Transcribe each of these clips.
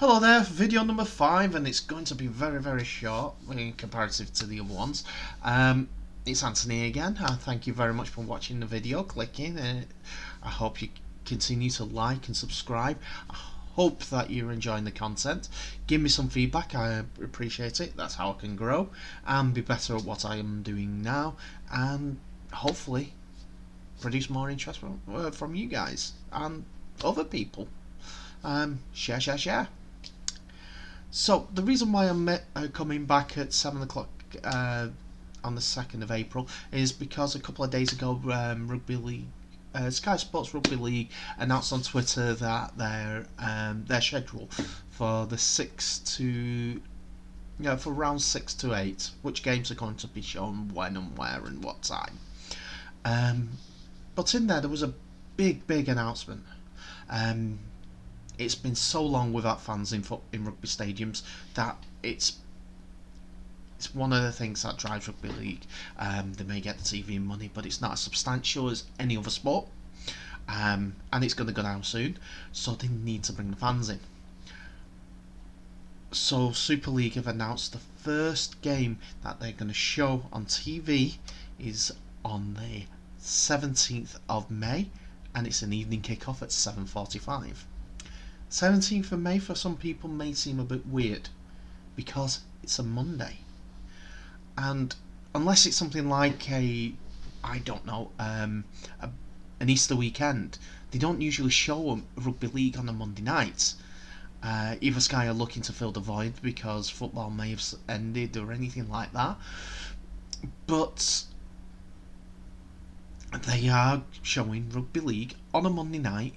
Hello there, video number 5, and it's going to be very short in comparative to the other ones. It's Anthony again. Thank you very much for watching the video, clicking. I hope you continue to like and subscribe. I hope that you're enjoying the content. Give me some feedback, I appreciate it. That's how I can grow and be better at what I am doing now, and hopefully produce more interest from you guys and other people. Share. So the reason why I'm coming back at 7 o'clock on the 2nd of April is because a couple of days ago Rugby League, Sky Sports Rugby League announced on Twitter that their schedule for the for rounds 6 to 8, which games are going to be shown when and where and what time. But in there was a big announcement. It's been so long without fans in rugby stadiums that it's one of the things that drives rugby league. They may get the TV money, but it's not as substantial as any other sport, and it's going to go down soon, so they need to bring the fans in. So Super League have announced the first game that they're going to show on TV is on the 17th of May, and it's an evening kick-off at 7:45. 17th of May for some people may seem a bit weird because it's a Monday, and unless it's something like an Easter weekend, they don't usually show rugby league on a Monday night. Either Sky are looking to fill the void because football may have ended or anything like that, but they are showing rugby league on a Monday night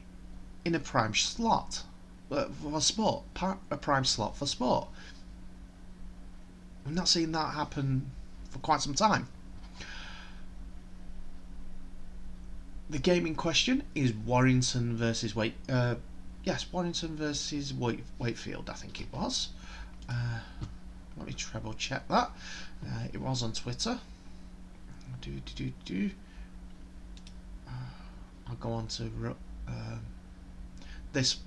in a prime slot. For sport, a prime slot for sport. We've not seen that happen for quite some time. The game in question is Warrington versus Wakefield, I think it was. Let me treble check that. It was on Twitter. I'll go on to this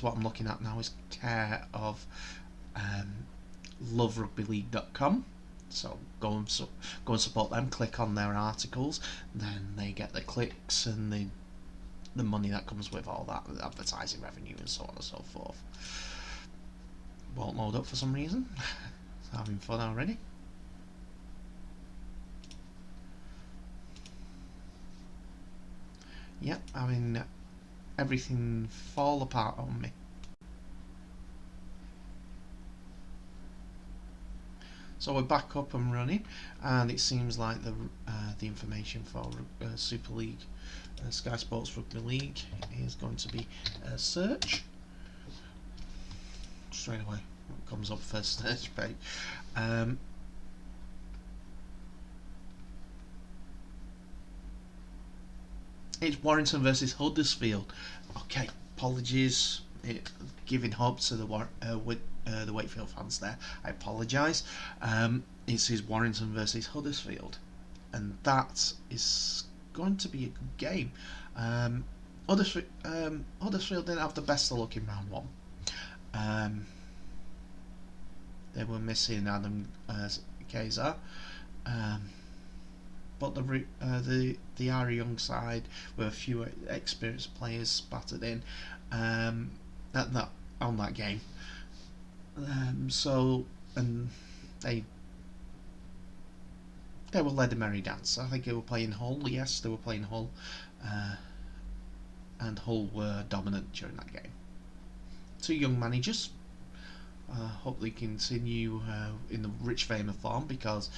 what I'm looking at now is care of loverugbyleague.com, so go and support them. Click on their articles, then they get the clicks and the money that comes with all that, the advertising revenue and so on and so forth. Won't load up for some reason. Having fun already. Yep, having everything fall apart on me. So we're back up and running, and it seems like the information for Super League, Sky Sports Rugby League, is going to be a search. Straight away, what comes up first search page. It's Warrington versus Huddersfield. Okay, apologies. Giving hope to the Wakefield fans there. I apologise. It's Warrington versus Huddersfield, and that is going to be a good game. Huddersfield didn't have the best of luck in round 1. They were missing Adam Kazar. But the Ari Young side with a few experienced players spattered in on that game. And they were led a merry dance. I think they were playing Hull. Yes, they were playing Hull, and Hull were dominant during that game. Two young managers. Hope they continue in the rich vein of form, because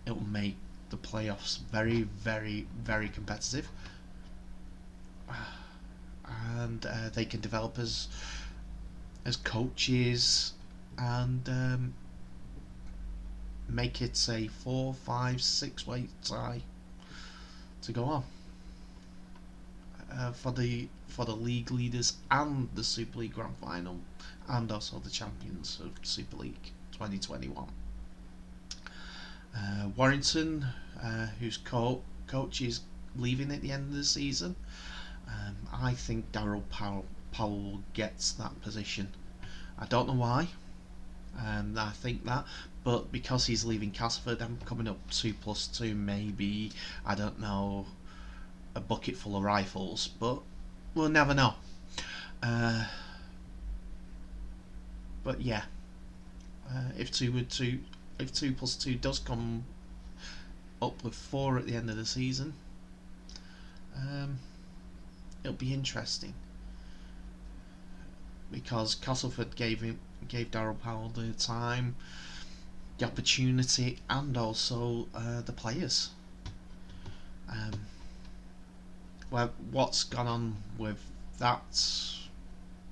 it will make the playoffs very competitive, and they can develop as coaches and make it a 4, 5, 6 way tie to go on for the league leaders and the Super League Grand Final, and also the champions of Super League 2021. Warrington, whose coach is leaving at the end of the season, I think Darryl Powell gets that position. I don't know why, and I think that, but because he's leaving Castleford, I'm coming up 2+2, maybe, I don't know, a bucket full of rifles, but we'll never know. Uh, but yeah, if 2+2 does come up with 4 at the end of the season, it'll be interesting, because Castleford gave Daryl Powell the time, the opportunity, and also the players. Well, what's gone on with that?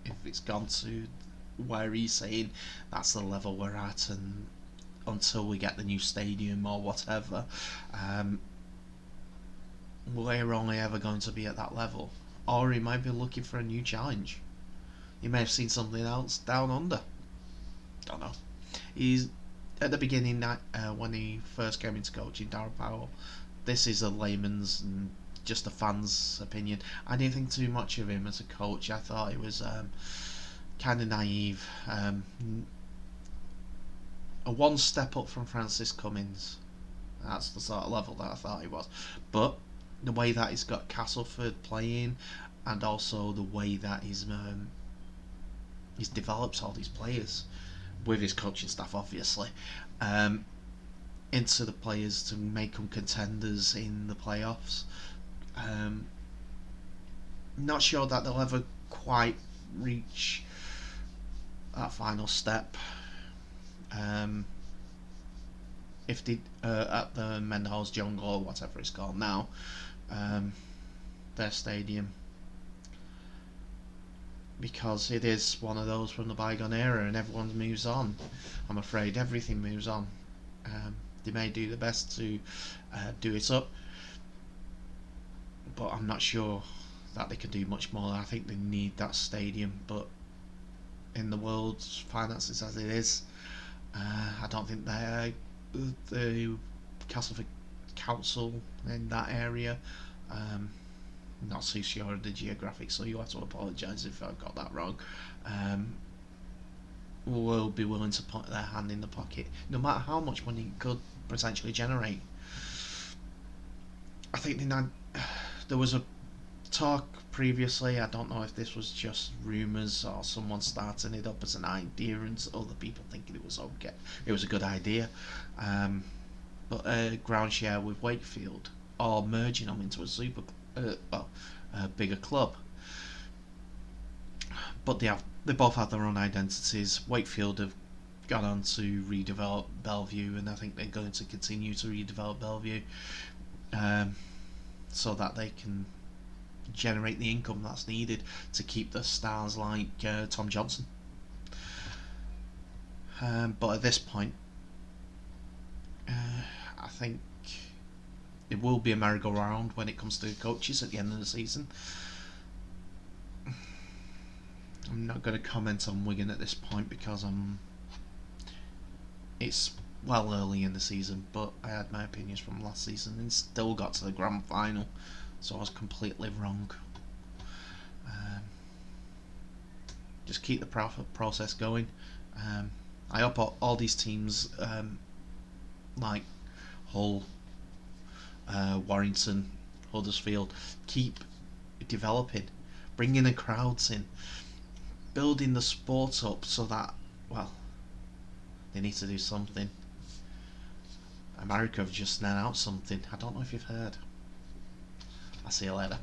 If it's gone to where he's saying that's the level we're at, and until we get the new stadium or whatever, we're only ever going to be at that level. Or he might be looking for a new challenge. He may have seen something else down under. Don't know. He's at the beginning, when he first came into coaching, Darren Powell. This is a layman's and just a fan's opinion. I didn't think too much of him as a coach. I thought he was kind of naive. A one step up from Francis Cummins. That's the sort of level that I thought he was. But the way that he's got Castleford playing, and also the way that he's developed all these players with his coaching staff, obviously, into the players to make them contenders in the playoffs. Not sure that they'll ever quite reach that final step. If they at the Mendenhall's Jungle, or whatever it's called now, their stadium, because it is one of those from the bygone era, and everyone moves on. I'm afraid everything moves on. They may do the best to do it up, but I'm not sure that they can do much more. I think they need that stadium, but in the world's finances as it is, I don't think the Castleford Council in that area, not so sure of the geographics, so you have to apologise if I've got that wrong, will be willing to put their hand in the pocket, no matter how much money it could potentially generate. I think there was a talk previously, I don't know if this was just rumours or someone starting it up as an idea and other people thinking it was okay, it was a good idea, but a ground share with Wakefield, or merging them into a bigger club. But they both have their own identities. Wakefield have gone on to redevelop Bellevue, and I think they're going to continue to redevelop Bellevue, so that they can generate the income that's needed to keep the stars like Tom Johnson. But at this point, I think it will be a merry-go-round when it comes to coaches at the end of the season. I'm not going to comment on Wigan at this point because it's well early in the season, but I had my opinions from last season and still got to the grand final, so I was completely wrong. Just keep the process going. I hope all these teams, like Hull, Warrington, Huddersfield, keep developing, bringing the crowds in, building the sport up, so that, well, they need to do something. America have just announced something. I don't know if you've heard. I'll see you later.